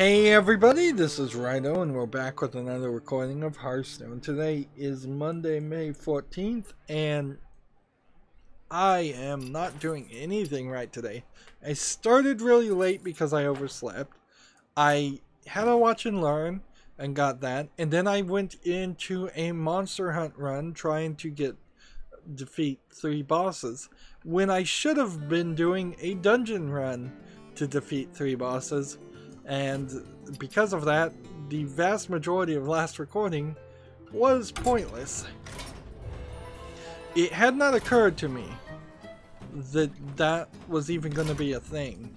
Hey everybody, this is Rydo and we're back with another recording of Hearthstone. Today is Monday, May 14th, and I am not doing anything right today. I started really late because I overslept. I had a watch and learn and got that, and then I went into a monster hunt run trying to defeat 3 bosses when I should have been doing a dungeon run to defeat 3 bosses. And because of that, the vast majority of last recording was pointless. It had not occurred to me that that was even going to be a thing.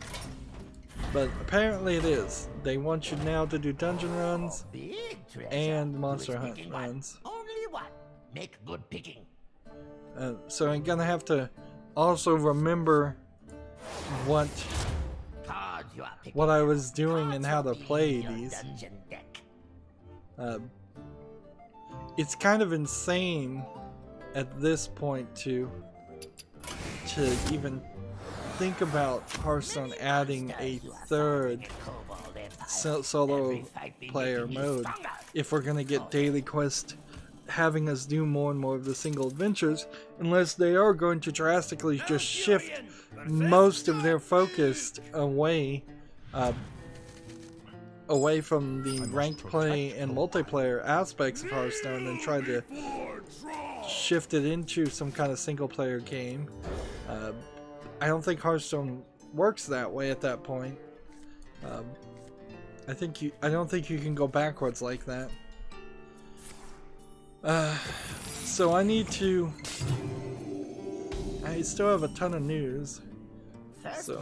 But apparently it is. They want you now to do dungeon runs and monster hunt runs. Only one. Make good picking. So I'm going to have to also remember what I was doing and how to play these. It's kind of insane at this point to even think about Hearthstone adding a third solo player mode if we're gonna get daily quest having us do more and more of the single adventures, unless they are going to drastically just shift most of their focus away from the ranked play and multiplayer aspects of Hearthstone and try to shift it into some kind of single player game. I don't think Hearthstone works that way at that point. I don't think you can go backwards like that. So I still have a ton of news. So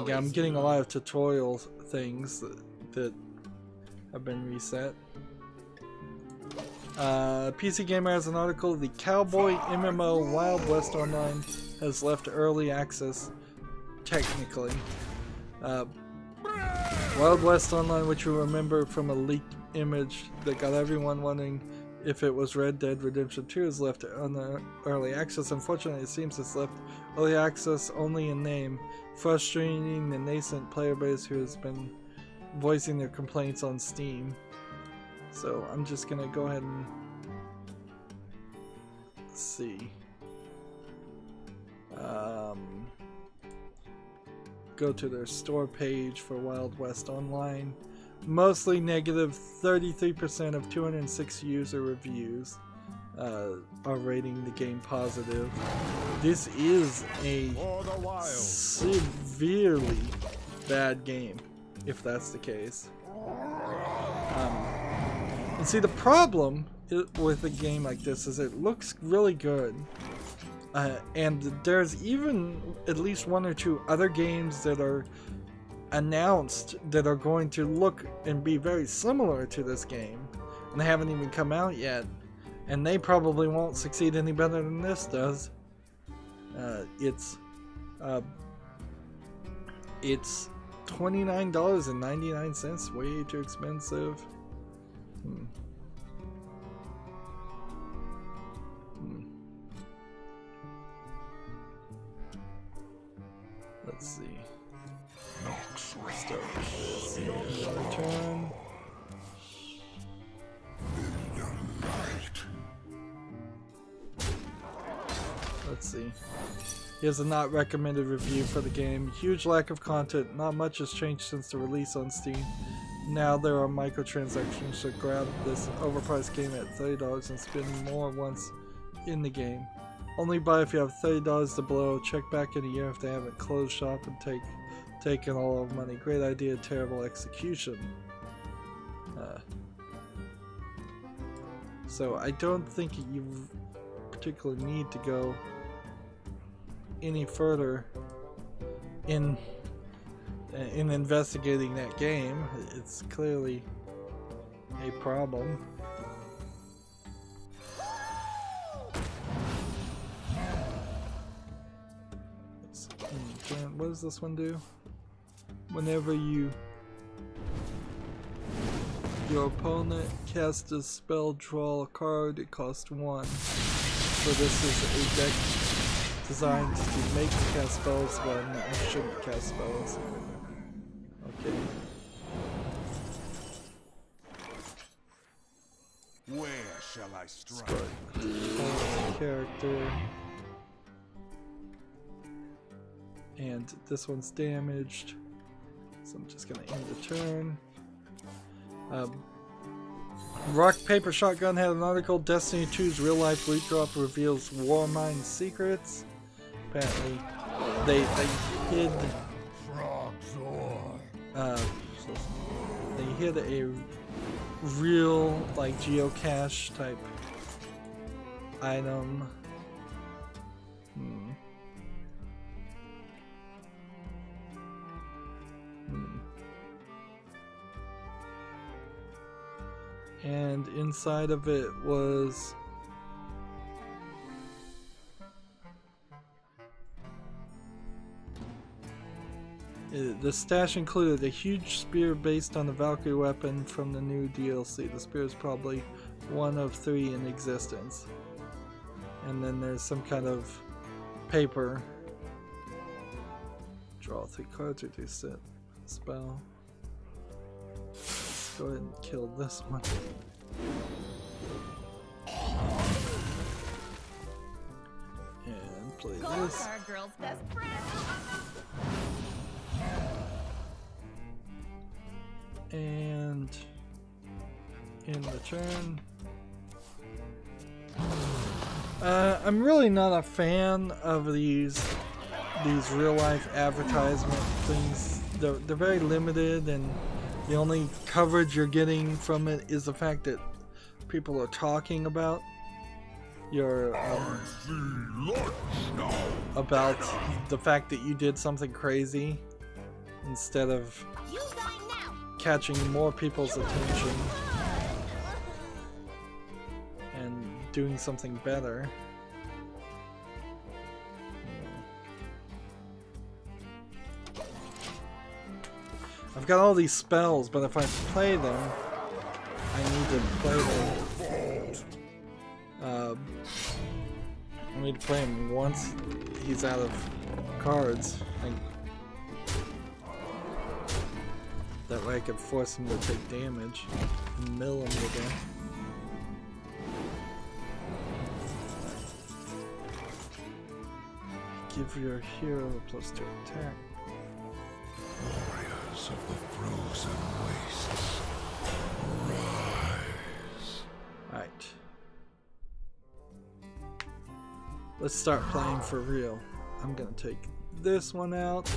I'm getting a lot of tutorial things that have been reset. PC Gamer has an article: the Cowboy MMO Wild West Online has left early access, technically. Wild West Online, which you remember from a leaked image that got everyone wondering if it was Red Dead Redemption 2, is left on the early access. Unfortunately, it seems it's left early access only in name, frustrating the nascent player base who has been voicing their complaints on Steam. So I'm just gonna go ahead and see. Go to their store page for Wild West Online. Mostly negative. 33% of 206 user reviews are rating the game positive. This is a severely bad game, if that's the case. And see, the problem with a game like this is it looks really good. And there's even at least 1 or 2 other games that are announced that are going to look and be very similar to this game, and they haven't even come out yet, and they probably won't succeed any better than this does. It's $29.99, way too expensive. Let's see. Start another turn. Let's see. Here's a not recommended review for the game. Huge lack of content. Not much has changed since the release on Steam. Now there are microtransactions to grab this overpriced game at $30 and spend more once in the game. Only buy if you have $30 to blow. Check back in a year if they haven't closed shop and taken all of money. Great idea, terrible execution. So I don't think you particularly need to go any further in investigating that game. It's clearly a problem. What does this one do? Whenever your opponent casts a spell, draw a card, it costs 1. So this is a deck designed to make you cast spells when you shouldn't cast spells. Okay. Where shall I strike? Character. And this one's damaged. So I'm just gonna end the turn. Rock Paper Shotgun had an article, Destiny 2's real life loot drop reveals Warmind secrets. Apparently they hid they hid a real like geocache type item. And inside of it was the stash included a huge spear based on the Valkyrie weapon from the new DLC. The spear is probably one of 3 in existence. And then there's some kind of paper. Draw 3 cards, reduce it. Spell. Let's go ahead and kill this one. And play this. Our girl's best friend. And in the turn. I'm really not a fan of these real life advertisement things. They're very limited, and the only coverage you're getting from it is the fact that people are talking about your about the fact that you did something crazy instead of catching more people's attention and doing something better. I've got all these spells, but if I play them, I need to play them. I need to play him once he's out of cards. That way I could force him to take damage and mill him to death. Give your hero a +2 attack. Warriors of the frozen wastes, rise. Alright. Let's start playing for real. I'm gonna take this one out.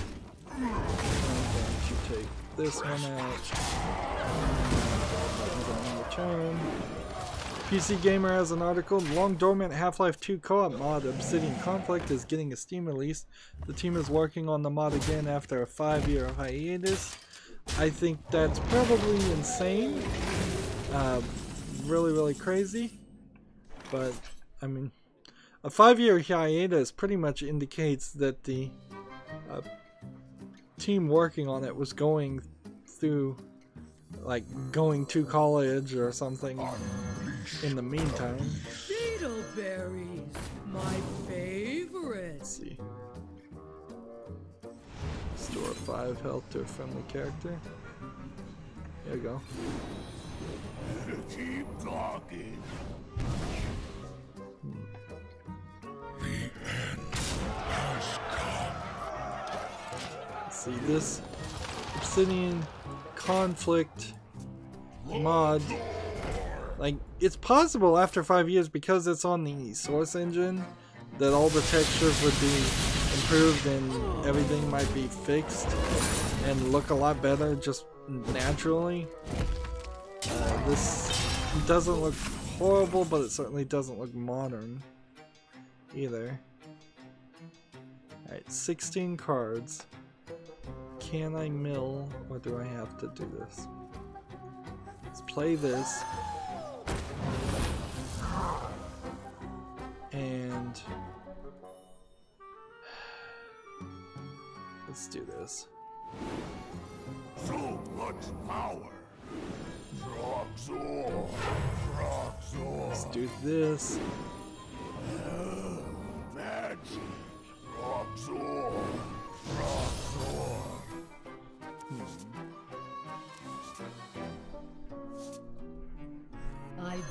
I'm going to take this one out. I'm going to return. PC Gamer has an article. Long dormant Half-Life 2 co-op mod Obsidian Conflict is getting a Steam release. The team is working on the mod again after a 5-year hiatus. I think that's probably insane. Really crazy. But, I mean, a 5-year hiatus pretty much indicates that the team working on it was going through, like, going to college or something in the meantime. Beetle berries, my favorite. Let's see. Store 5 health to a friendly character. There you go. Keep talking. The end has come. See, this Obsidian Conflict mod, like, it's possible after 5 years, because it's on the source engine, that all the textures would be improved and everything might be fixed and look a lot better just naturally. This doesn't look horrible, but it certainly doesn't look modern either. Alright, 16 cards. Can I mill, or do I have to do this? Let's play this. And let's do this. So much power. Frogzor. Let's do this. Magic.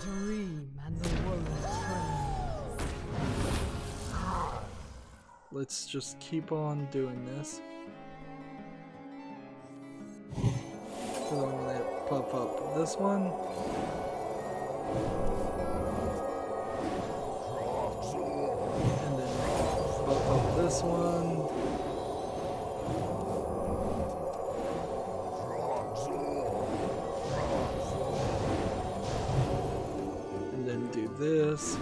dream and the world trembles. Let's just keep on doing this. So I'm gonna pop up this one. And then pop up this one. And then do this.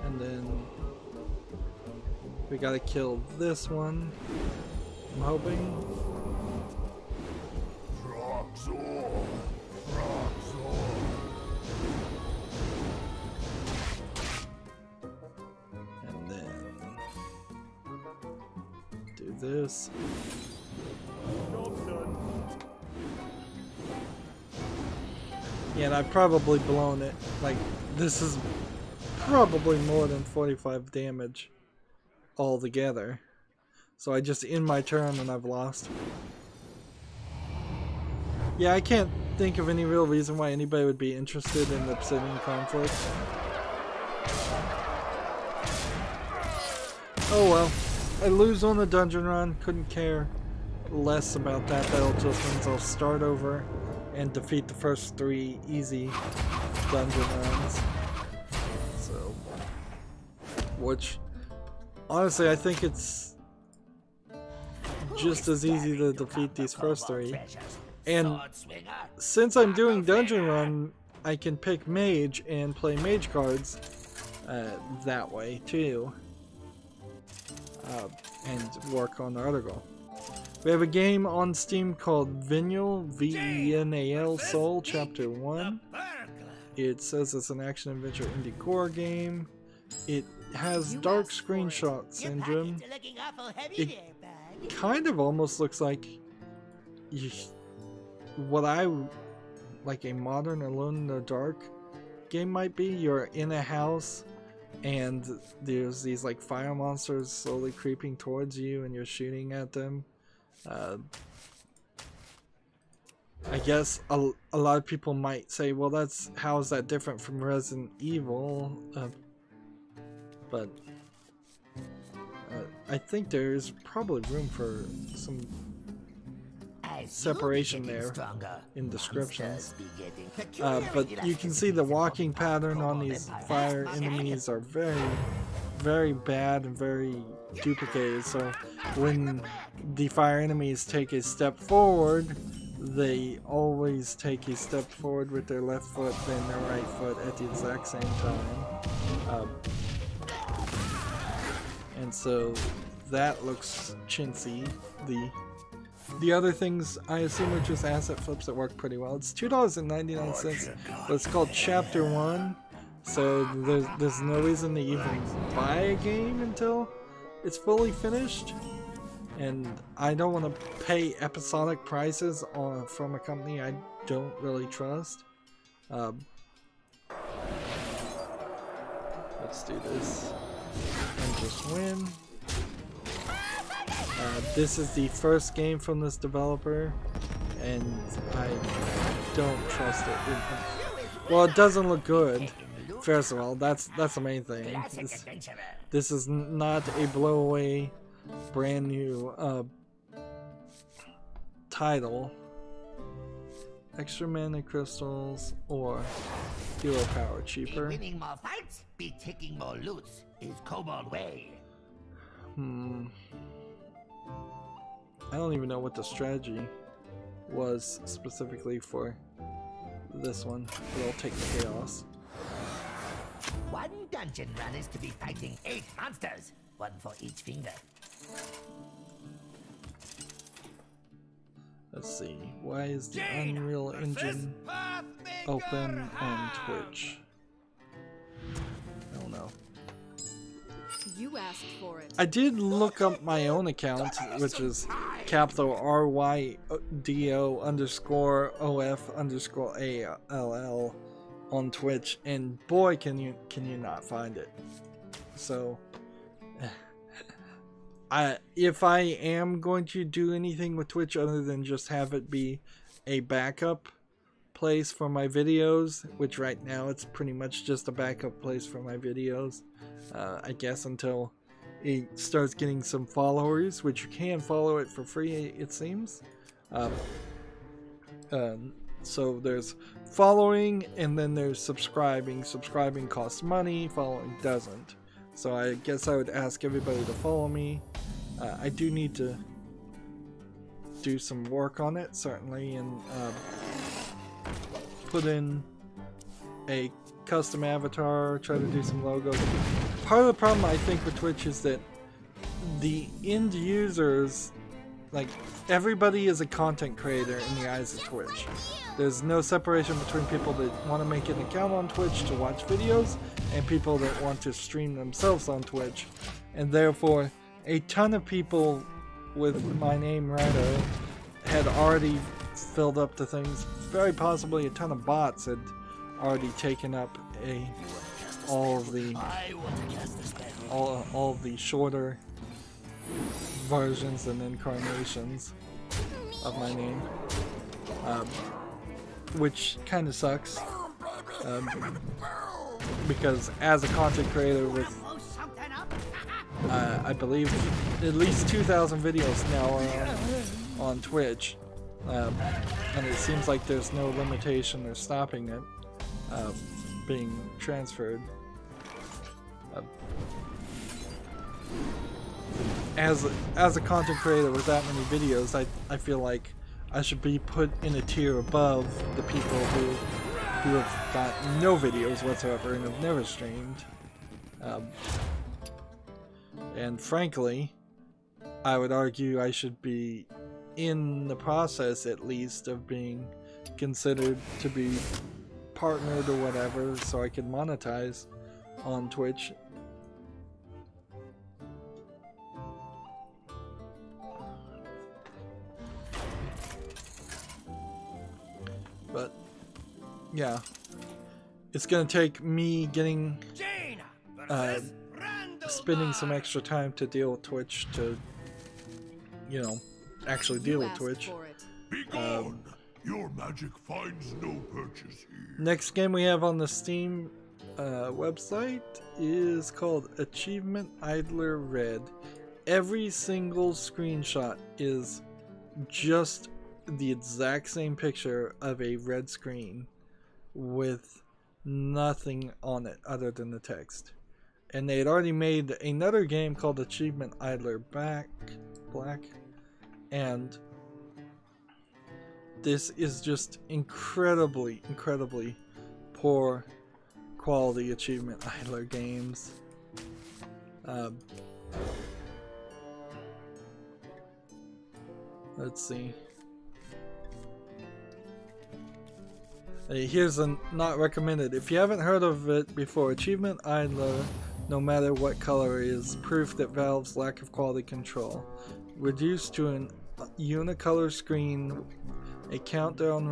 And then we gotta kill this one, I'm hoping. And then do this. Yeah, and I've probably blown it. Like, this is probably more than 45 damage altogether. So I just end my turn and I've lost. Yeah, I can't think of any real reason why anybody would be interested in the Obsidian conflict. Oh well. I lose on the dungeon run, couldn't care less about that. That just means I'll start over and defeat the first 3 easy dungeon runs. So, which, honestly, I think it's just as easy to defeat these first 3. And since I'm doing dungeon run, I can pick mage and play mage cards that way too. And work on the other goal. We have a game on Steam called Venal, V-E-N-A-L, Soul, Chapter 1. It says it's an action-adventure indie core game. It has dark screenshot syndrome. It kind of almost looks like what like a modern Alone in the Dark game might be. You're in a house and there's these like fire monsters slowly creeping towards you and you're shooting at them. I guess a lot of people might say, well, how is that different from Resident Evil? But I think there's probably room for some separation there in descriptions. But you can see the walking pattern on these fire enemies are very, very bad and very duplicated. So when the fire enemies take a step forward, they always take a step forward with their left foot, then their right foot at the exact same time. And so that looks chintzy. The other things, I assume, are just asset flips that work pretty well. It's $2.99, but it's called Chapter 1, so there's no reason to even buy a game until it's fully finished. And I don't want to pay episodic prices from a company I don't really trust. Let's do this and just win. This is the first game from this developer, and I don't trust it. Well, it doesn't look good. First of all, that's the main thing. This is not a blowaway, brand new title. Extra mana crystals or hero power cheaper. Winning more fights, be taking more loots is Kobold way. I don't even know what the strategy was specifically for this one, but I'll take the chaos. One dungeon run is to be fighting 8 monsters, one for each finger. Let's see, why is the Unreal Engine open on Twitch? I don't know. You asked for it. I did look up my own account, which is capital RYDO_OF_ALL on Twitch, and boy, can you not find it. So if I am going to do anything with Twitch other than just have it be a backup place for my videos, which right now it's pretty much just a backup place for my videos, I guess until it starts getting some followers, which you can follow it for free, it seems. So there's following, and then there's subscribing. Subscribing costs money, following doesn't. So I guess I would ask everybody to follow me. I do need to do some work on it, certainly, and put in a custom avatar, try to do some logos. Part of the problem I think with Twitch is that the end users, like, everybody is a content creator in the eyes of Twitch. There's no separation between people that want to make an account on Twitch to watch videos and people that want to stream themselves on Twitch. And therefore, a ton of people with my name Rydo had already filled up the things. Very possibly a ton of bots had already taken up all of the shorter versions and incarnations of my name, which kind of sucks, because as a content creator with I believe at least 2,000 videos now are on Twitch, and it seems like there's no limitation or stopping it being transferred. As a content creator with that many videos, I feel like I should be put in a tier above the people who have got no videos whatsoever and have never streamed. And frankly, I would argue I should be in the process, at least, of being considered to be partnered or whatever, so I can monetize on Twitch. But yeah, it's gonna take me getting spending some extra time to deal with Twitch, to, you know, actually deal with Twitch. Be gone! Your magic finds no purchase here. Next game we have on the Steam website is called Achievement Idler Red. Every single screenshot is just the exact same picture of a red screen with nothing on it other than the text. And they had already made another game called Achievement Idler Black, and this is just incredibly poor quality Achievement Idler games. Let's see. Here's a not recommended. If you haven't heard of it before, Achievement Idler, no matter what color, is proof that Valve's lack of quality control. Reduced to an unicolor screen, a countdown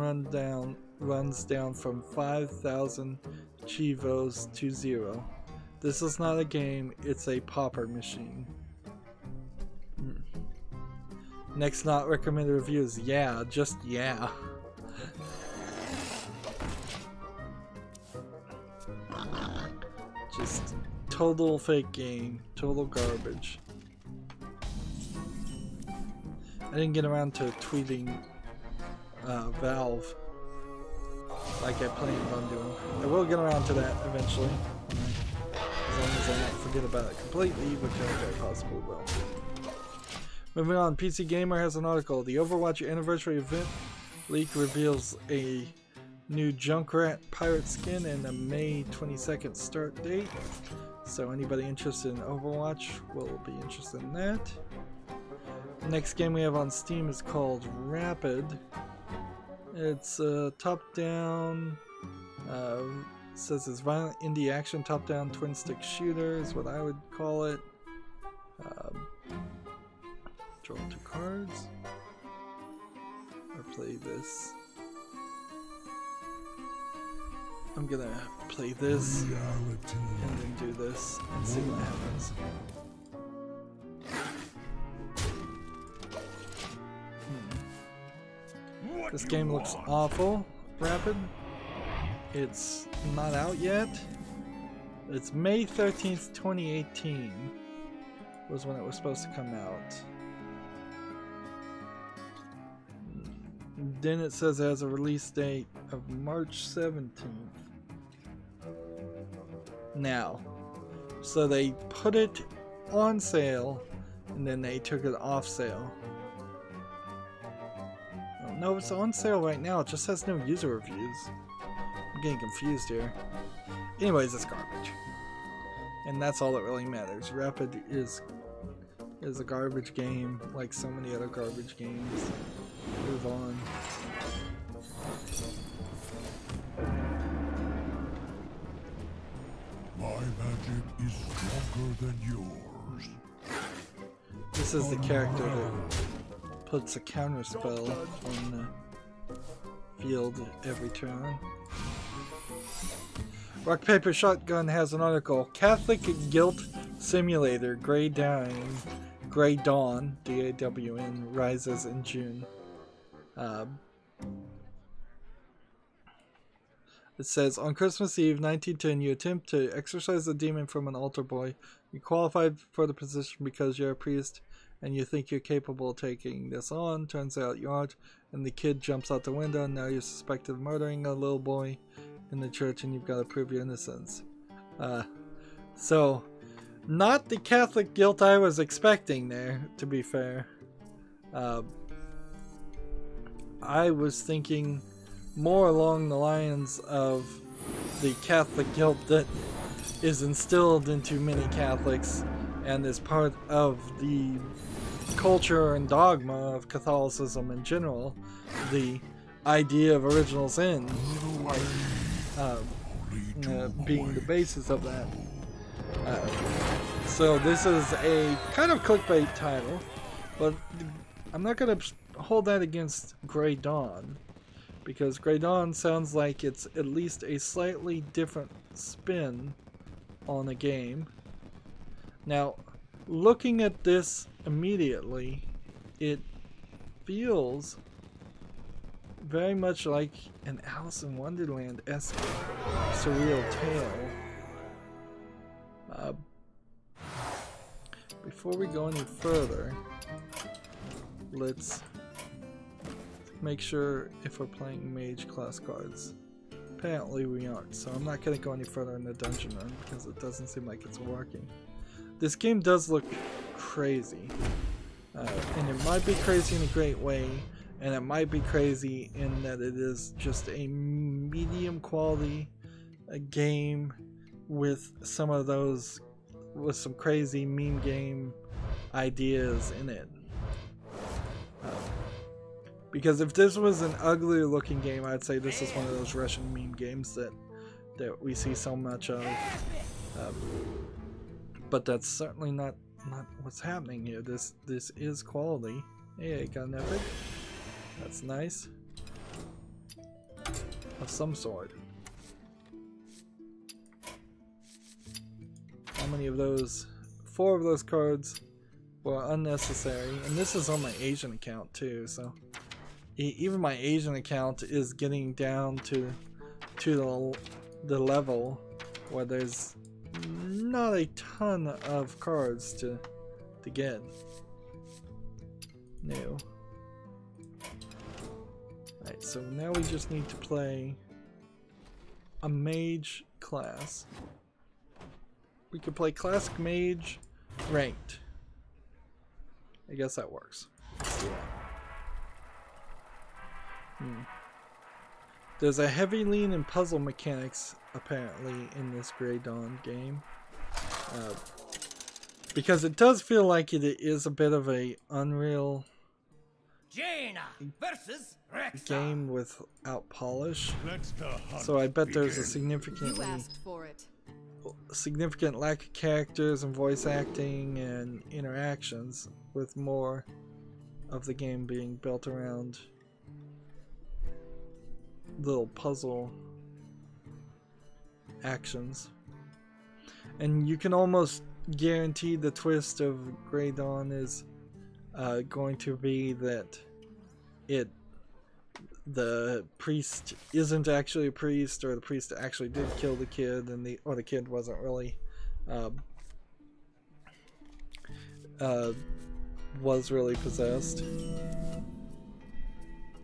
runs down from 5,000 Chivos to 0. This is not a game, it's a popper machine. Next not recommended review is yeah, just yeah. Just total fake game, total garbage. I didn't get around to tweeting Valve like I planned on doing. I will get around to that eventually, as long as I don't forget about it completely, which I very possibly will. Moving on, PC Gamer has an article. The Overwatch Anniversary Event leak reveals a new Junkrat pirate skin and a May 22nd start date. So anybody interested in Overwatch will be interested in that. The next game we have on Steam is called Rapid. It's top-down, says it's violent indie action top-down twin-stick shooter is what I would call it. Draw 2 cards. Or play this. I'm gonna play this and then do this and see what happens. This game looks awful. Rapid. It's not out yet. It's May 13th, 2018 was when it was supposed to come out. Then it says it has a release date of March 17th. Now, so they put it on sale and then they took it off sale. Oh, no, it's on sale right now. It just has no user reviews. I'm getting confused here. Anyways, it's garbage. And that's all that really matters. Rapid is a garbage game, like so many other garbage games. Move on. My magic is stronger than yours. This is the character that puts a counter spell on the field every turn. Rock Paper Shotgun has an article. Catholic Guilt Simulator Grey Dawn, D-A-W-N, rises in June. It says, on Christmas Eve 1910, you attempt to exorcise a demon from an altar boy. You qualified for the position because you're a priest and you think you're capable of taking this on. Turns out you aren't, and the kid jumps out the window, and now you're suspected of murdering a little boy in the church, and you've got to prove your innocence. So, not the Catholic guilt I was expecting there, to be fair. I was thinking more along the lines of the Catholic guilt that is instilled into many Catholics and is part of the culture and dogma of Catholicism in general. The idea of original sin being the basis of that. So this is a kind of clickbait title, but I'm not going to hold that against Grey Dawn, because Grey Dawn sounds like it's at least a slightly different spin on a game. Now, looking at this immediately, it feels very much like an Alice in Wonderland-esque surreal tale. Before we go any further, let's make sure if we're playing mage class cards. Apparently we aren't, so I'm not going to go any further in the dungeon run because it doesn't seem like it's working. This game does look crazy, and it might be crazy in a great way, and it might be crazy in that it is just a medium quality game with some of those, with some crazy meme game ideas in it. Because if this was an uglier looking game, I'd say this is one of those Russian meme games that we see so much of. But that's certainly not what's happening here. This is quality. Hey, I got an epic. That's nice. Of some sort. How many of those? 4 of those cards were unnecessary, and this is on my Asian account too, so even my Asian account is getting down to the level where there's not a ton of cards to get. New. Alright, so now we just need to play a mage class. We could play classic mage ranked. I guess that works. Let's do that. There's a heavy lean in puzzle mechanics apparently in this Grey Dawn game, because it does feel like it is a bit of a Unreal versus game without polish. So I bet there's a significant lack of characters and voice acting and interactions with more of the game being built around little puzzle actions. And you can almost guarantee the twist of Grey Dawn is going to be that the priest isn't actually a priest, or the priest actually did kill the kid, and the kid wasn't really was really possessed,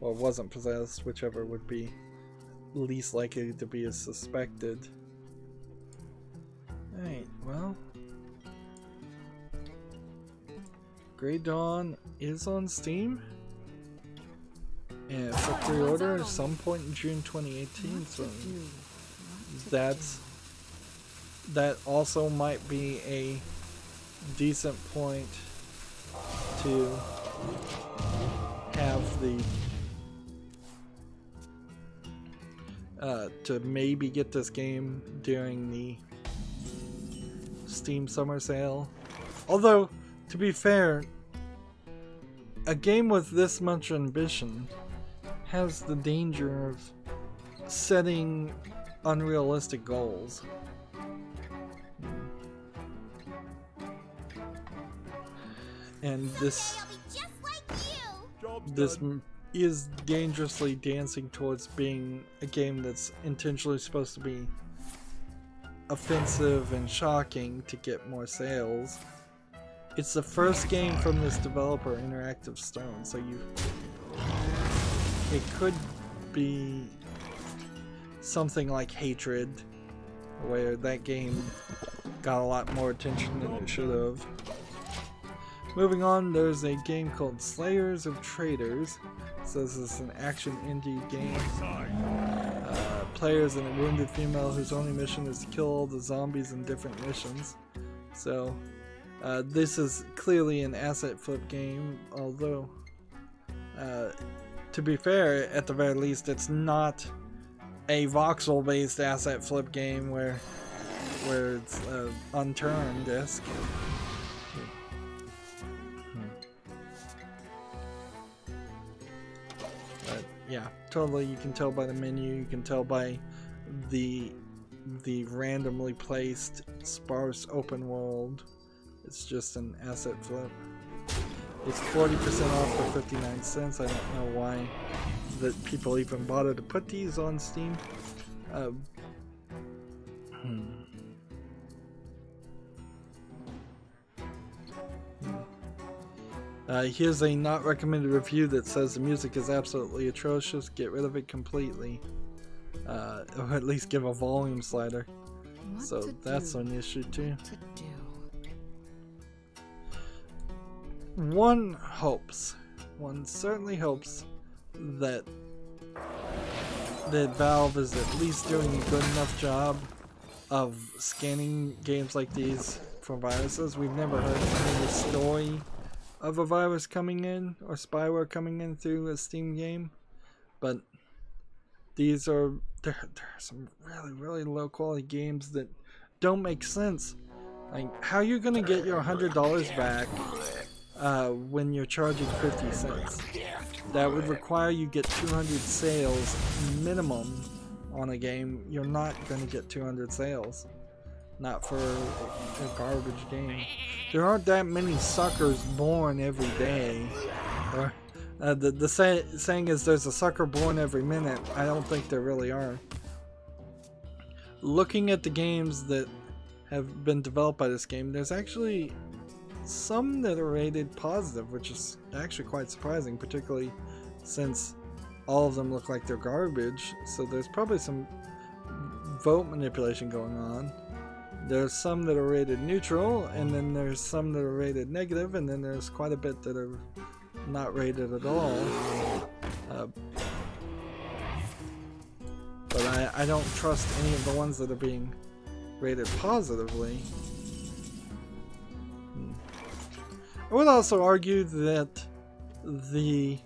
or wasn't possessed, whichever would be least likely to be as suspected. Alright, well, Grey Dawn is on Steam and for pre-order at some point in June 2018, so that also might be a decent point to have the to maybe get this game during the Steam summer sale. Although, to be fair, a game with this much ambition has the danger of setting unrealistic goals. And this is dangerously dancing towards being a game that's intentionally supposed to be offensive and shocking to get more sales. It's the first game from this developer, Interactive Stone, so it could be something like Hatred, where that game got a lot more attention than it should have. Moving on, there's a game called Slayers of Traitors. So this is an action indie game. Players and a wounded female whose only mission is to kill all the zombies in different missions. So this is clearly an asset flip game, although to be fair, at the very least, it's not a voxel based asset flip game where it's unturned-esque. Yeah, totally. You can tell by the menu. You can tell by the randomly placed sparse open world. It's just an asset flip. It's 40% off for 59 cents. I don't know why that people even bother to put these on Steam. Here's a not recommended review that says the music is absolutely atrocious. Get rid of it completely. Or at least give a volume slider. So that's an issue too. One certainly hopes that Valve is at least doing a good enough job of scanning games like these for viruses. We've never heard any story of a virus coming in or spyware coming in through a Steam game, but there are some really low quality games that don't make sense. Like, how are you gonna get your $100 back when you're charging 50 cents? That would require you get 200 sales minimum on a game. You're not gonna get 200 sales. Not for a garbage game. There aren't that many suckers born every day. Or the saying is there's a sucker born every minute. I don't think there really are. Looking at the games that have been developed by this game, there's actually some that are rated positive, which is actually quite surprising, particularly since all of them look like they're garbage. So there's probably some vote manipulation going on. There's some that are rated neutral, and then there's some that are rated negative, and then there's quite a bit that are not rated at all. But I don't trust any of the ones that are being rated positively. I would also argue that the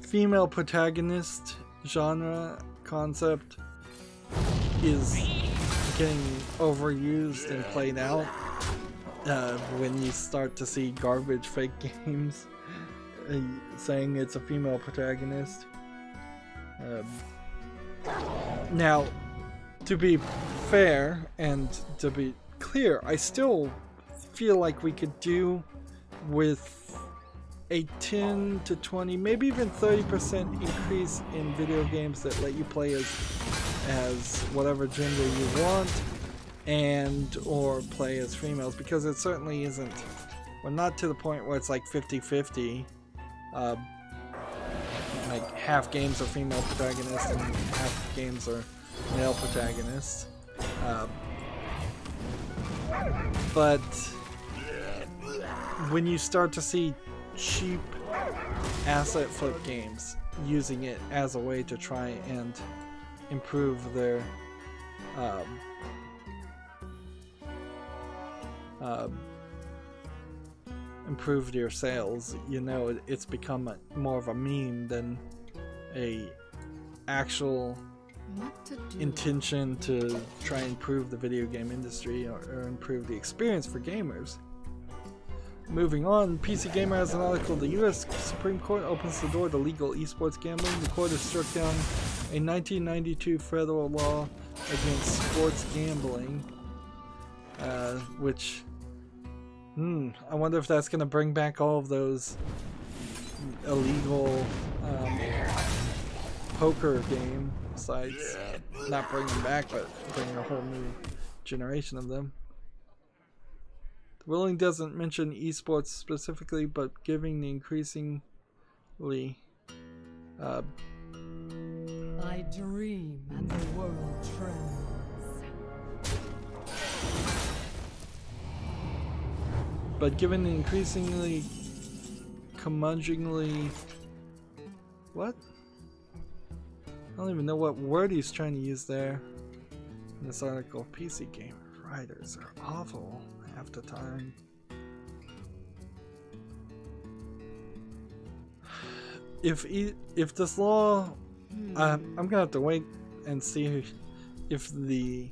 female protagonist genre concept is getting overused and played out when you start to see garbage fake games saying it's a female protagonist. Now, to be fair and to be clear, I still feel like we could do with a 10 to 20, maybe even 30% increase in video games that let you play as whatever gender you want and or play as females, because it certainly isn't, we're not to the point where it's like 50-50. Like half games are female protagonists and half games are male protagonists. But when you start to see cheap asset flip games using it as a way to try and improve their improve your sales, you know, it's become more of a meme than a actual intention to try and improve the video game industry or improve the experience for gamers. Moving on, PC Gamer has an article, the US Supreme Court opens the door to legal esports gambling. The court has struck down a 1992 federal law against sports gambling, which I wonder if that's going to bring back all of those illegal poker game sites. Not bring them back, but bring a whole new generation of them. The ruling doesn't mention esports specifically, but giving the increasingly I dream and the world trembles. But given the increasingly curmudgeonly, what? I don't even know what word he's trying to use there in this article. PC Gamer writers are awful half the time. If this law, I'm gonna have to wait and see if the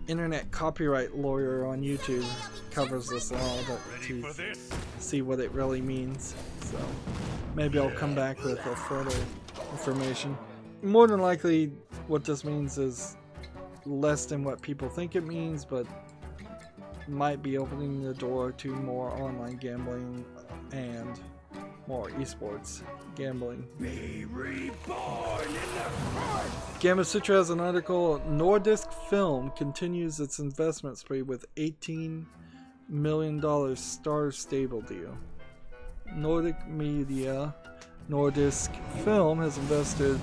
internet copyright lawyer on YouTube covers this law, to see what it really means. So maybe I'll come back with a further information. More than likely what this means is less than what people think it means, but might be opening the door to more online gambling and more esports gambling. Be reborn in the front. Gamasutra has an article, Nordisk Film continues its investment spree with $18 million Star Stable deal. Nordic Media, Nordisk Film has invested,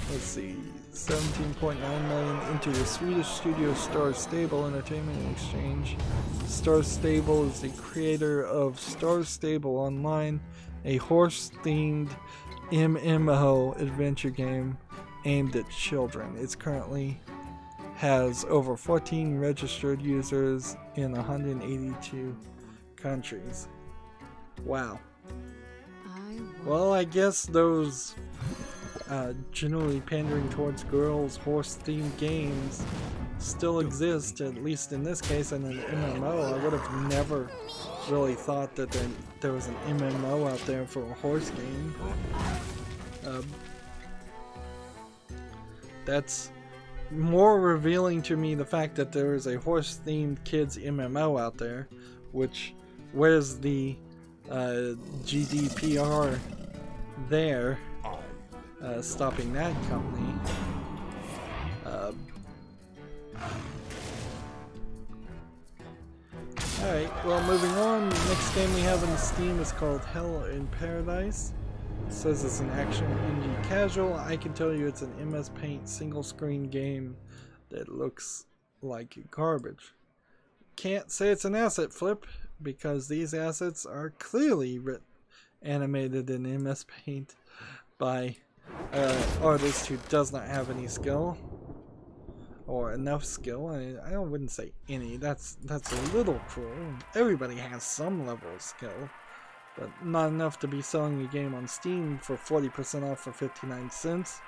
let's see, $17.9 million into the Swedish studio Star Stable Entertainment Exchange. Star Stable is the creator of Star Stable Online, a horse-themed MMO adventure game aimed at children. It currently has over 14 registered users in 182 countries. Wow. Well, I guess those generally pandering towards girls horse-themed games still exist, at least in this case, in an MMO. I would have never really thought that there was an MMO out there for a horse game. That's more revealing to me, the fact that there is a horse-themed kids MMO out there, which, where's the GDPR there stopping that company? Alright, well, moving on, the next game we have in Steam is called Hell in Paradise. It says it's an action indie casual. I can tell you it's an MS Paint single screen game that looks like garbage. Can't say it's an asset flip because these assets are clearly animated in MS Paint by an artist who does not have any skill. Or enough skill. I wouldn't say any. That's a little cruel. Everybody has some level of skill, but not enough to be selling a game on Steam for 40% off for 59 cents.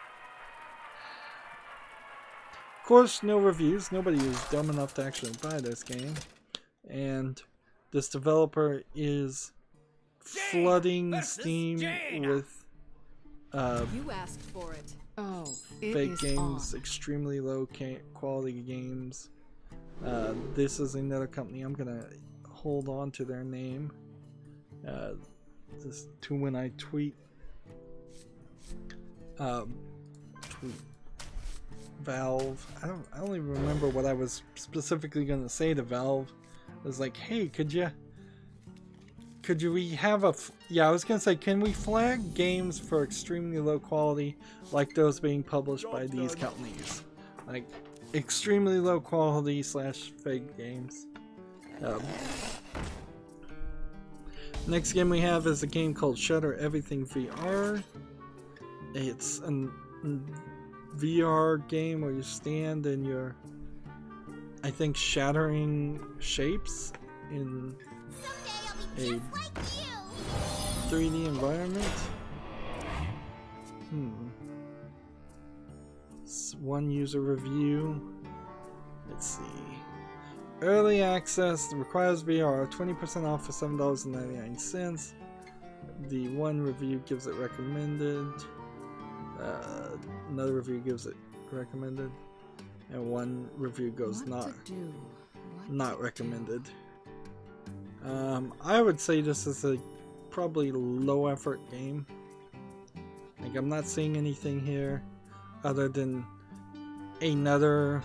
Of course, no reviews. Nobody is dumb enough to actually buy this game. And this developer is flooding Steam with You asked for it. Oh, fake games, extremely low quality games. This is another company. I'm gonna hold on to their name just to when I tweet. Valve. I don't even remember what I was specifically gonna say to Valve. I was like, hey, could we have a I was gonna say, can we flag games for extremely low quality like those being published by these companies, like extremely low quality / fake games. Next game we have is a game called Shatter Everything VR. It's a VR game where you stand and you're, I think, shattering shapes in a 3D environment. One user review. Let's see. Early access requires VR, 20% off for $7.99. The one review gives it recommended. Another review gives it recommended. And one review goes not recommended. I would say this is a probably low effort game. Like, I'm not seeing anything here other than another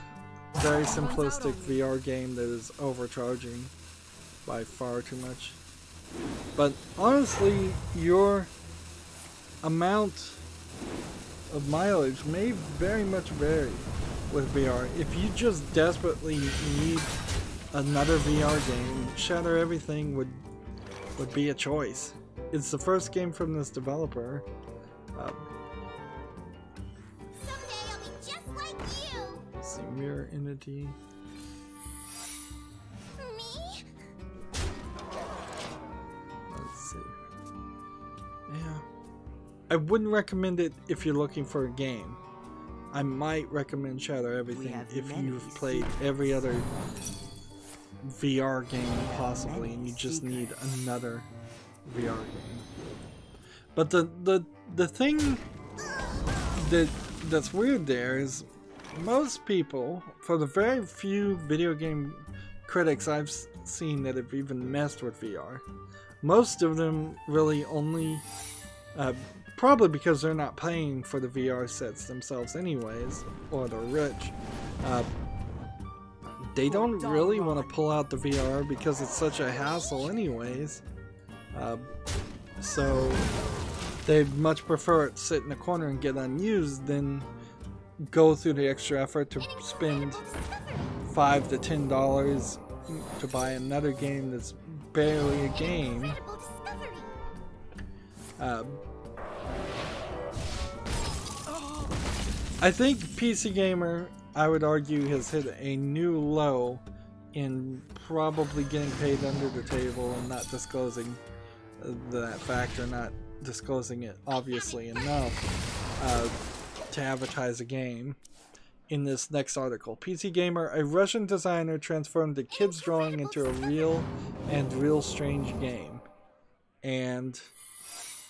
very simplistic VR game that is overcharging by far too much. But honestly, your amount of mileage may very much vary with VR. If you just desperately need another VR game, Shatter Everything would be a choice. It's the first game from this developer. Let's see, Mirror Entity. Let's see. Yeah. I wouldn't recommend it if you're looking for a game. I might recommend Shatter Everything if you've played every other VR game possibly and you just need another VR game. But the thing that's weird there is most people, for the very few video game critics I've seen that have even messed with VR, most of them really only, probably because they're not paying for the VR sets themselves anyways, or they're rich, they don't really want to pull out the VR because it's such a hassle anyways. So they'd much prefer it sit in the corner and get unused than go through the extra effort to spend $5 to $10 to buy another game that's barely a game. I think PC Gamer, I would argue, has hit a new low in probably getting paid under the table and not disclosing that fact, or not disclosing it obviously enough to advertise a game. In this next article, PC Gamer, a Russian designer transformed a kid's drawing into a real strange game. And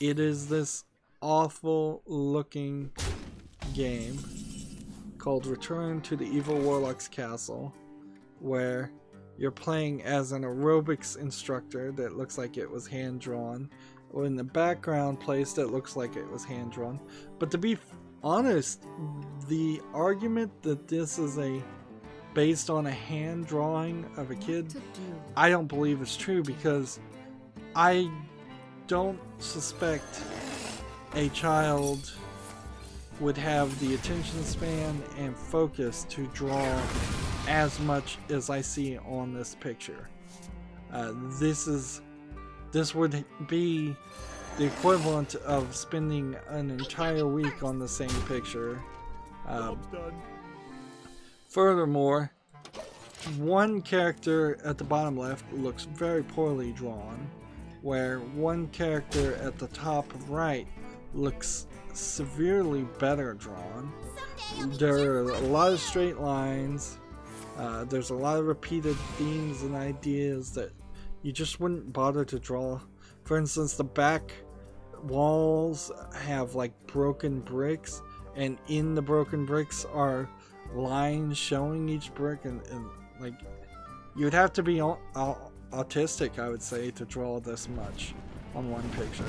it is this awful looking game called Return to the Evil Warlock's Castle, where you're playing as an aerobics instructor that looks like it was hand-drawn, or in the background place that looks like it was hand-drawn. But to be honest, the argument that this is based on a hand drawing of a kid, I don't believe it's true, because I don't suspect a child would have the attention span and focus to draw as much as I see on this picture. This would be the equivalent of spending an entire week on the same picture. Furthermore, one character at the bottom left looks very poorly drawn, where one character at the top right looks severely better drawn. There are a lot of straight lines. There's a lot of repeated themes and ideas that you just wouldn't bother to draw. For instance, the back walls have like broken bricks, and in the broken bricks are lines showing each brick, and like you'd have to be autistic, I would say, to draw this much on one picture.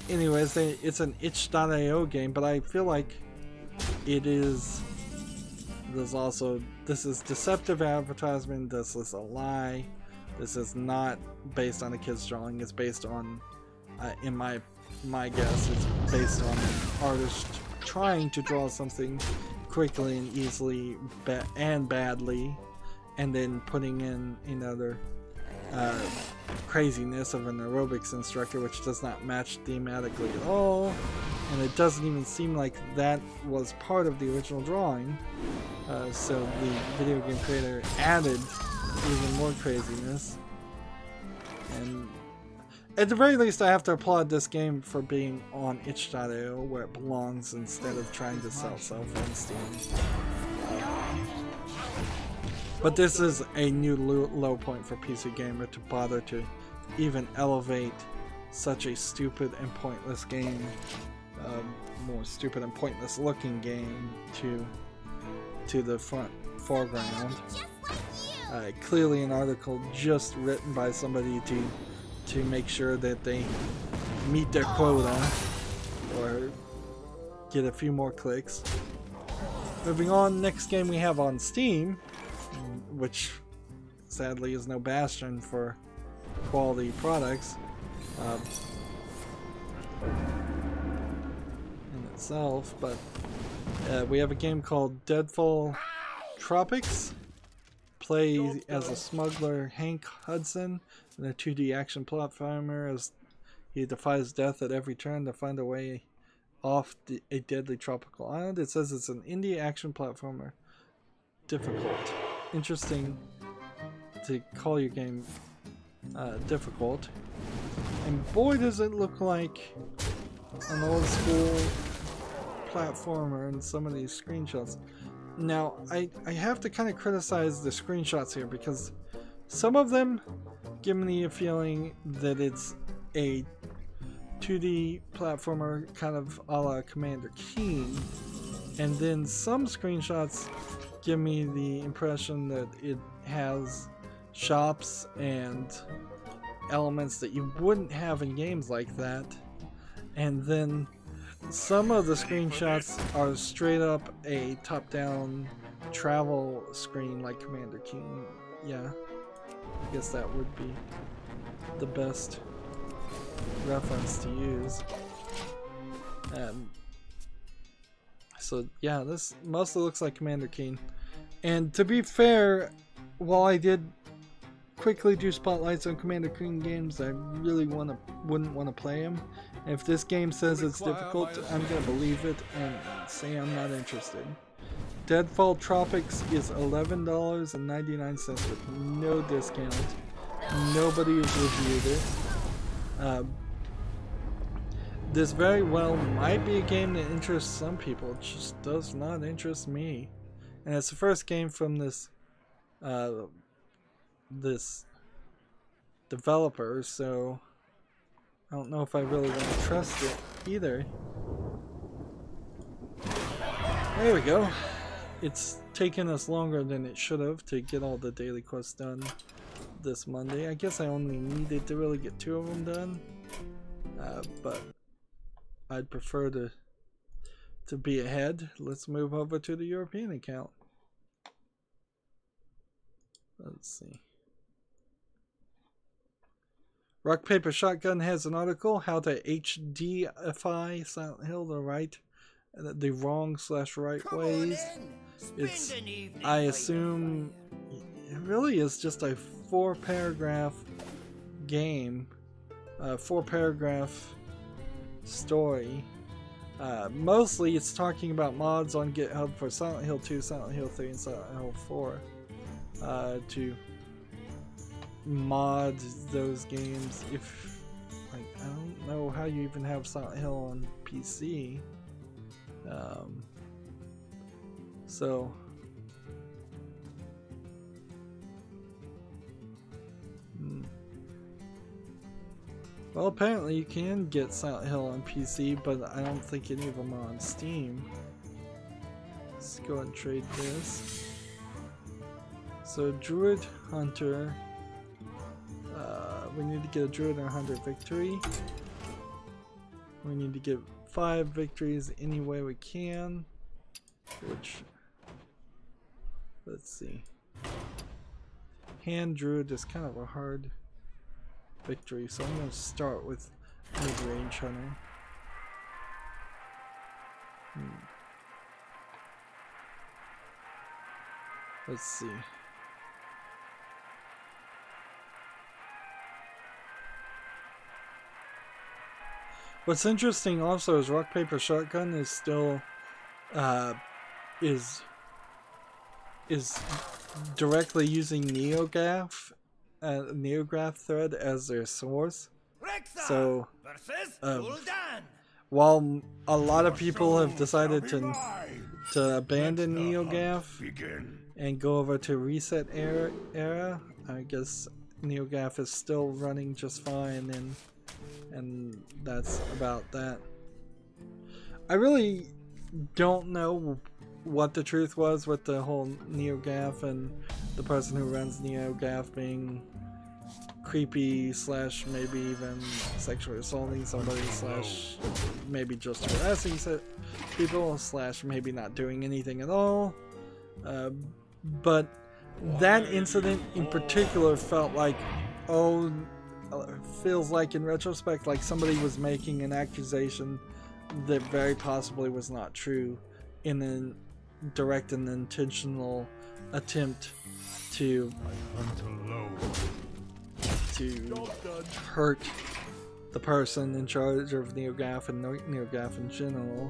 Anyways, it's an itch.io game, but I feel like it is. This is deceptive advertisement. This is a lie. This is not based on a kid's drawing. It's based on, in my guess, it's based on an artist trying to draw something quickly and easily and badly, and then putting in another craziness of an aerobics instructor, which does not match thematically at all, and it doesn't even seem like that was part of the original drawing. So the video game creator added even more craziness, and at the very least I have to applaud this game for being on itch.io where it belongs, instead of trying to sell itself on Steam. But this is a new low point for PC Gamer to bother to even elevate such a stupid and pointless game, more stupid and pointless looking game, to the foreground. Clearly an article just written by somebody to make sure that they meet their quota or get a few more clicks. Moving on, next game we have on Steam, which sadly is no bastion for quality products in itself, but we have a game called Deadfall Tropics. Play as a smuggler Hank Hudson in a 2D action platformer as he defies death at every turn to find a way off a deadly tropical island. It says it's an indie action platformer. Difficult. Interesting to call your game difficult. And boy does it look like an old school platformer in some of these screenshots. Now, I have to kind of criticize the screenshots here, because some of them give me a feeling that it's a 2D platformer kind of a la Commander Keen, and then some screenshots give me the impression that it has shops and elements that you wouldn't have in games like that, and then some of the screenshots are straight up a top-down travel screen like Commander Keen. Yeah, I guess that would be the best reference to use. So yeah, this mostly looks like Commander Keen. And to be fair, while I did quickly do spotlights on Commander Keen games, I really wouldn't want to play them. And if this game says it's difficult, I'm gonna believe it and say I'm not interested. Deadfall Tropics is $11.99 with no discount. Nobody has reviewed it. This very well might be a game that interests some people. It just does not interest me. And it's the first game from this this developer, so I don't know if I really want to trust it either. There we go. It's taken us longer than it should have to get all the daily quests done this Monday. I guess I only needed to really get 2 of them done, but I'd prefer to be ahead. Let's move over to the European account. Let's see. Rock Paper Shotgun has an article, how to HDify Silent Hill the wrong/right ways. It's, I assume, it really is just a 4-paragraph game, 4-paragraph story. Mostly it's talking about mods on GitHub for Silent Hill 2, Silent Hill 3, and Silent Hill 4 to mod those games. If, like, I don't know how you even have Silent Hill on PC. So well, apparently you can get Silent Hill on PC, but I don't think any of them are on Steam. Let's go and trade this. So Druid Hunter, we need to get a Druid and Hunter victory. We need to get 5 victories any way we can, which, let's see. Hand Druid is kind of a hard victory, so I'm going to start with mid-range Hunter. Let's see. What's interesting also is Rock Paper Shotgun is still is directly using NeoGAF thread as their source. So while a lot of people have decided to abandon NeoGAF and go over to Reset era, I guess NeoGAF is still running just fine, and that's about that. I really don't know what the truth was with the whole NeoGAF and the person who runs NeoGAF being creepy / maybe even sexually assaulting somebody / maybe just harassing people / maybe not doing anything at all. But that incident in particular felt like, feels like in retrospect like somebody was making an accusation that very possibly was not true in a direct and intentional attempt to hurt the person in charge of NeoGAF and NeoGAF in general.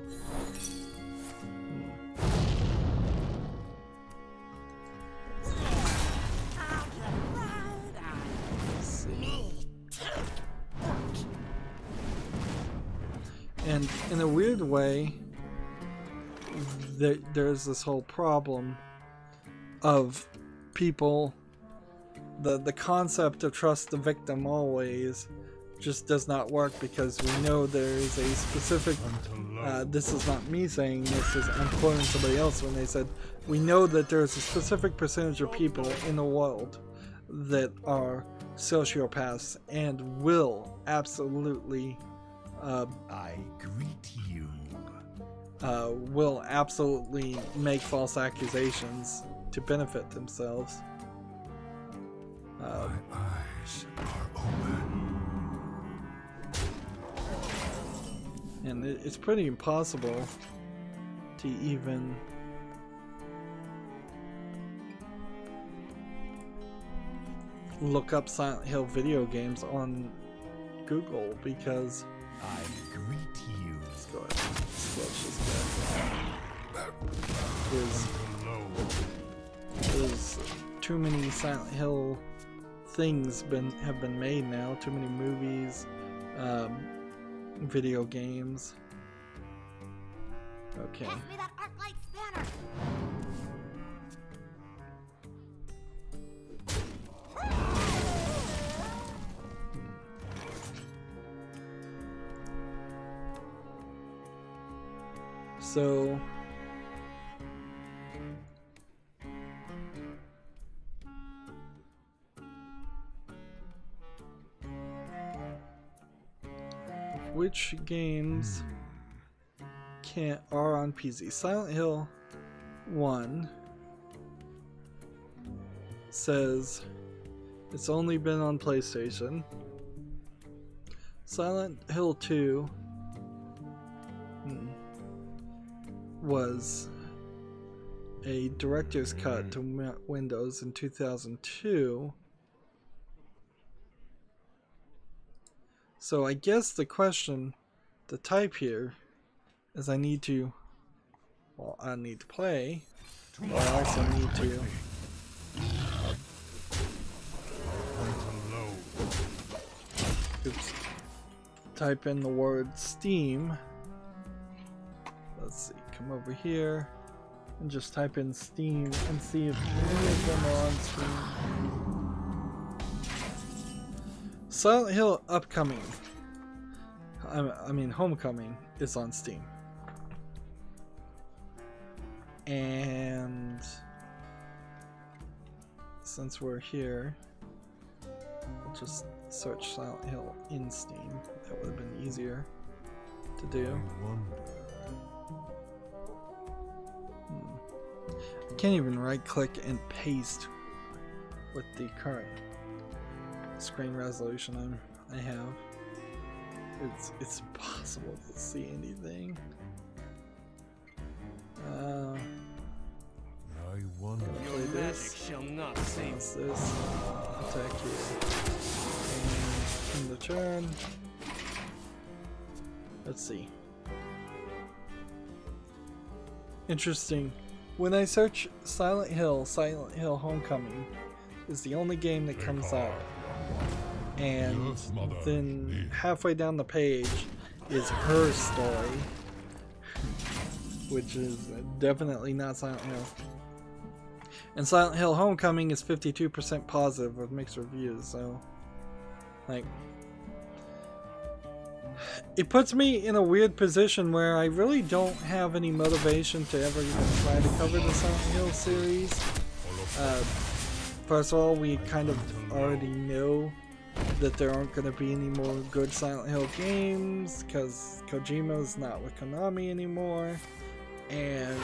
And in a weird way, there's this whole problem of people, the concept of trust the victim always just does not work, because we know there is a specific, this is not me saying this, is I'm quoting somebody else when they said, we know that there's a specific percentage of people in the world that are sociopaths and will absolutely I greet you. Will absolutely make false accusations to benefit themselves. My eyes are open. And it's pretty impossible to even look up Silent Hill video games on Google, because I greet you. let's go ahead. Let's just there's too many Silent Hill things have been made now. Too many movies, video games. Okay. Pass me that arc light spanner. So which games are on PC? Silent Hill 1 says it's only been on PlayStation. Silent Hill 2 was a director's cut to Windows in 2002. So I guess the question to type here is I need to play, but I also need to type in the word Steam. Let's see, come over here and just type in Steam and see if any of them are on Steam. Silent Hill Upcoming, I mean Homecoming, is on Steam. And since we're here, we'll just search Silent Hill in Steam. That would have been easier to do. I can't even right click and paste with the current screen resolution I have. It's impossible to see anything. I wonder. Play this. Shall not save. What's this? Attack here. And in the turn. Let's see. Interesting. When I search Silent Hill Homecoming is the only game that comes out. And then halfway down the page is her story, which is definitely not Silent Hill. And Silent Hill Homecoming is 52% positive with mixed reviews, so like it puts me in a weird position where I really don't have any motivation to ever even try to cover the Silent Hill series. First of all, we kind of already know that there aren't going to be any more good Silent Hill games because Kojima's not with Konami anymore, and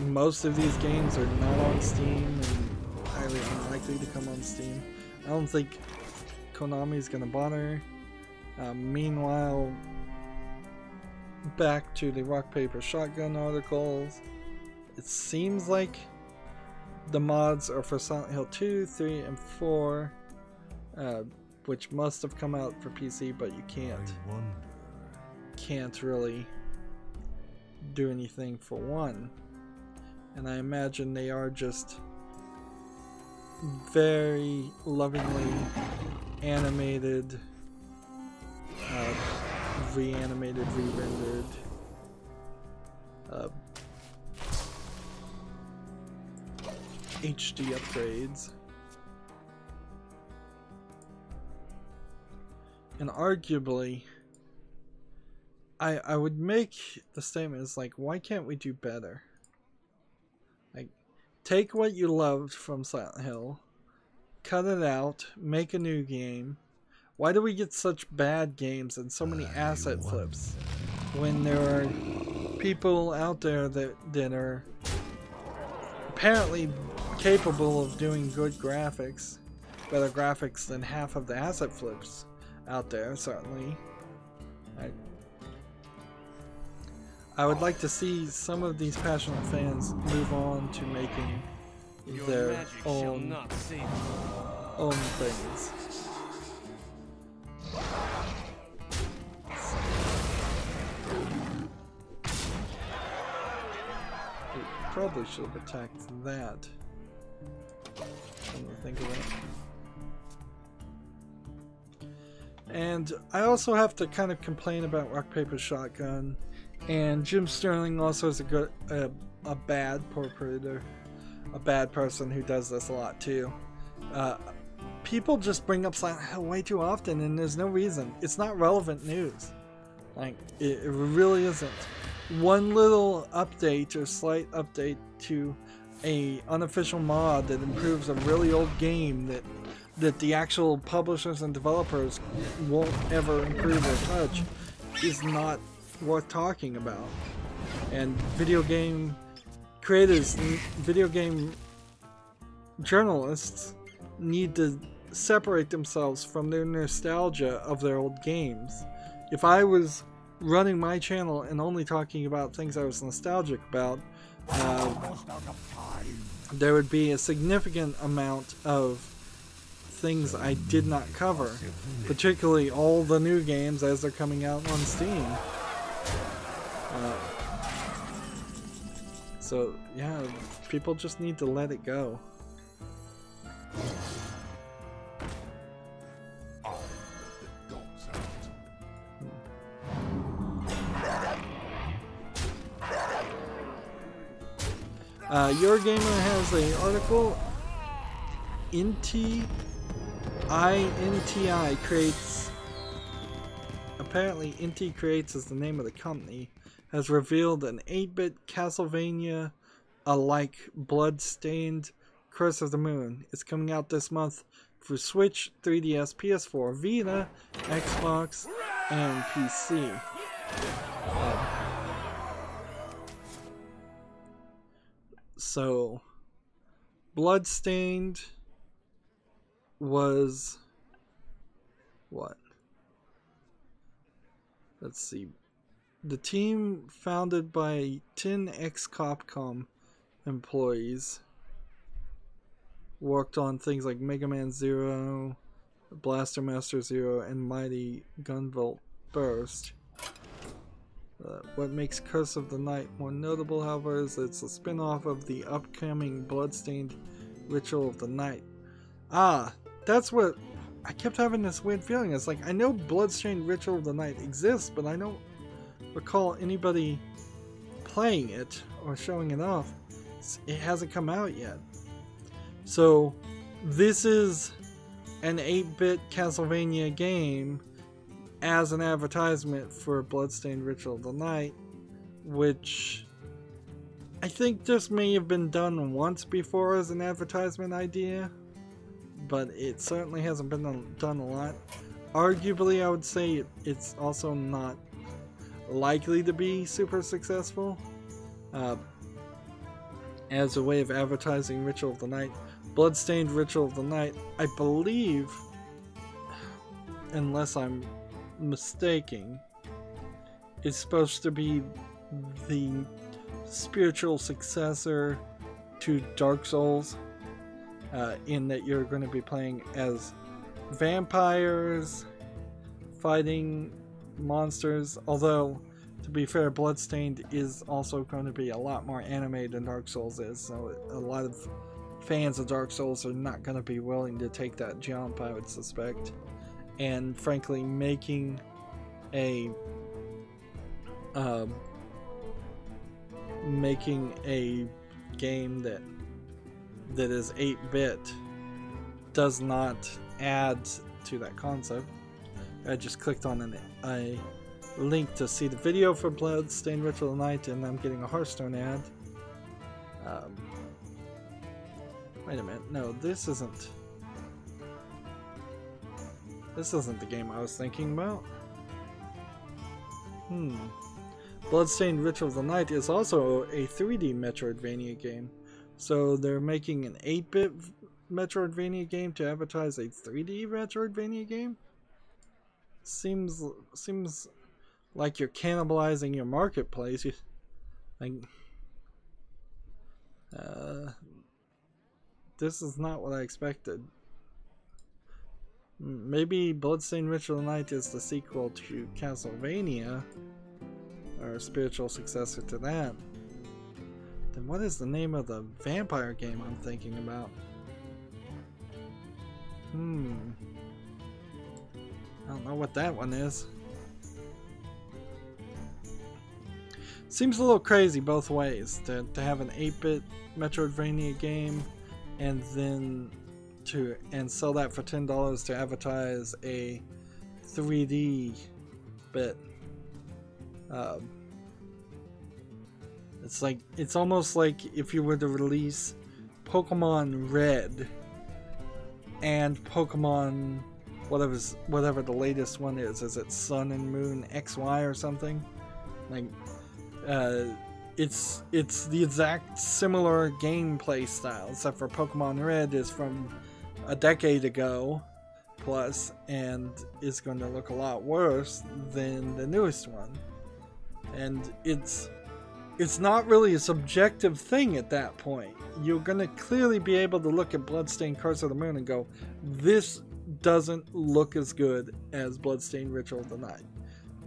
most of these games are not on Steam and highly unlikely to come on Steam. I don't think Konami's gonna bother. Meanwhile, back to the Rock Paper Shotgun articles, it seems like the mods are for Silent Hill 2, 3, and 4, which must have come out for PC, but you can't really do anything for 1. And I imagine they are just very lovingly animated, reanimated, re-rendered HD upgrades. And arguably, I would make the statement is like, why can't we do better? Like, take what you loved from Silent Hill, cut it out, make a new game. Why do we get such bad games and so many asset flips when there are people out there that are apparently capable of doing good graphics, better graphics than half of the asset flips out there, certainly. I would like to see some of these passionate fans move on to making their own things. We probably should have attacked that. Come to think of it. And I also have to kind of complain about Rock Paper Shotgun. And Jim Sterling also is a bad portraiter, a bad person who does this a lot too. People just bring up Silent Hill way too often, and there's no reason. It's not relevant news. Like, it really isn't. One little update or slight update to a unofficial mod that improves a really old game that the actual publishers and developers won't ever improve or touch is not worth talking about. And video game creators, video game journalists need to separate themselves from their nostalgia of their old games. If I was running my channel and only talking about things I was nostalgic about, there would be a significant amount of things I did not cover, particularly all the new games as they're coming out on Steam. So yeah, people just need to let it go. Eurogamer has an article. INTI creates. Apparently, INTI Creates is the name of the company. Has revealed an 8-bit Castlevania-alike blood-stained Curse of the Moon. It's coming out this month for Switch, 3DS, PS4, Vita, Xbox, and PC. So, Bloodstained was what? Let's see. The team, founded by 10 ex-Capcom employees, worked on things like Mega Man Zero, Blaster Master Zero, and Mighty Gunvolt Burst. What makes Curse of the Night more notable, however, is it's a spin-off of the upcoming Bloodstained Ritual of the Night. Ah, that's what... I kept having this weird feeling. It's like, I know Bloodstained Ritual of the Night exists, but I don't recall anybody playing it or showing it off. It hasn't come out yet. So, this is an 8-bit Castlevania game as an advertisement for Bloodstained Ritual of the Night, which I think this may have been done once before as an advertisement idea, but it certainly hasn't been done a lot. Arguably, I would say it's also not likely to be super successful as a way of advertising Ritual of the Night. Bloodstained Ritual of the Night, I believe, unless I'm mistaken, is supposed to be the spiritual successor to Dark Souls, in that you're going to be playing as vampires fighting monsters, although to be fair, Bloodstained is also going to be a lot more anime than Dark Souls is, so a lot of fans of Dark Souls are not going to be willing to take that jump, I would suspect. And frankly, making a game that is 8-bit does not add to that concept. I just clicked on a link to see the video for Bloodstained Ritual of the Night, and I'm getting a Hearthstone ad. Wait a minute, no, this isn't the game I was thinking about. Bloodstained Ritual of the Night is also a 3D Metroidvania game. So they're making an 8-bit Metroidvania game to advertise a 3D Metroidvania game? Seems like you're cannibalizing your marketplace. This is not what I expected. Maybe Bloodstained Ritual of the Night is the sequel to Castlevania, or a spiritual successor to that. Then what is the name of the vampire game I'm thinking about? I don't know what that one is. Seems a little crazy both ways, to have an 8-bit Metroidvania game and then sell that for $10 to advertise a 3D bit. It's almost like if you were to release Pokemon Red and Pokemon whatever the latest one is it Sun and Moon XY or something? It's the exact similar gameplay style, except for Pokemon Red is from a decade ago plus and is going to look a lot worse than the newest one. And it's not really a subjective thing at that point. You're going to clearly be able to look at Bloodstained Curse of the Moon and go, this doesn't look as good as Bloodstained Ritual of the Night.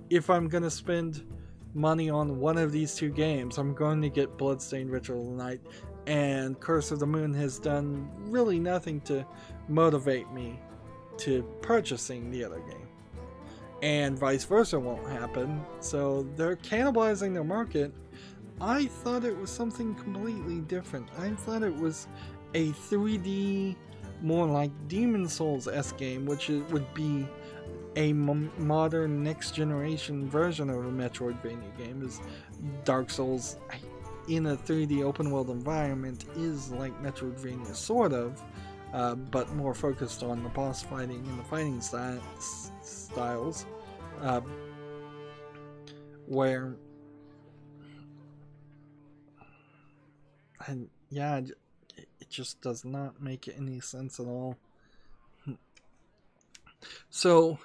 If I'm going to spend money on one of these two games, I'm going to get Bloodstained Ritual of the Night, and Curse of the Moon has done really nothing to motivate me to purchasing the other game. And vice versa won't happen, so they're cannibalizing their market. I thought it was something completely different. I thought it was a 3D, more like Demon Souls-esque game, which would be a modern next-generation version of a Metroidvania game. Is Dark Souls in a 3D open-world environment is like Metroidvania, sort of, but more focused on the boss fighting and the fighting styles, where, and yeah, it just does not make any sense at all. So,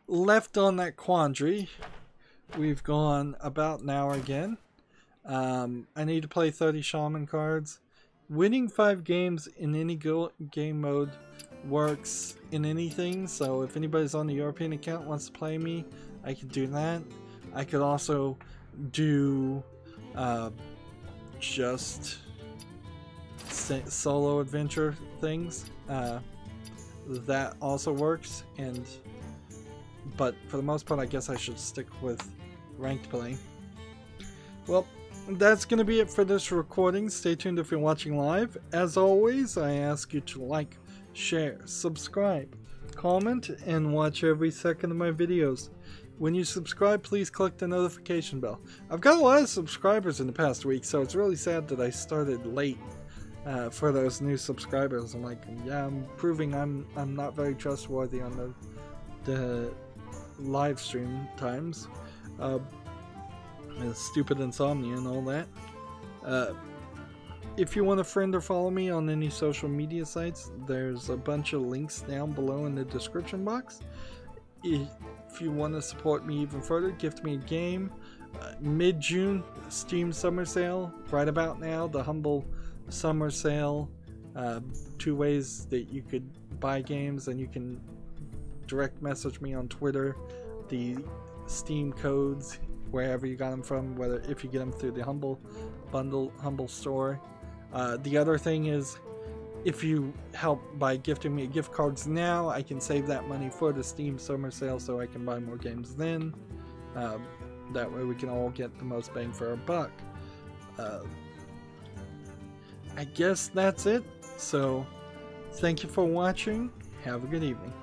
left on that quandary, we've gone about an hour again. I need to play 30 shaman cards. Winning 5 games in any game mode works in anything, so if anybody's on the European account wants to play me, I could do that. I could also do just solo adventure things. That also works, but for the most part I guess I should stick with ranked play. Well, that's going to be it for this recording. Stay tuned if you're watching live. As always, I ask you to like, share, subscribe, comment, and watch every second of my videos. When you subscribe, please click the notification bell. I've got a lot of subscribers in the past week, so it's really sad that I started late for those new subscribers. I'm like, yeah, I'm proving I'm not very trustworthy on the live stream times. Stupid insomnia and all that. If you want to friend or follow me on any social media sites, there's a bunch of links down below in the description box. If you want to support me even further, gift me a game. Mid-June, Steam Summer Sale. Right about now, the Humble Summer Sale. 2 ways that you could buy games, and you can direct message me on Twitter. The Steam codes, wherever you got them from, whether if you get them through the Humble Bundle, Humble Store. The other thing is, if you help by gifting me gift cards now, I can save that money for the Steam Summer Sale so I can buy more games then. That way we can all get the most bang for our buck. I guess that's it. So, thank you for watching. Have a good evening.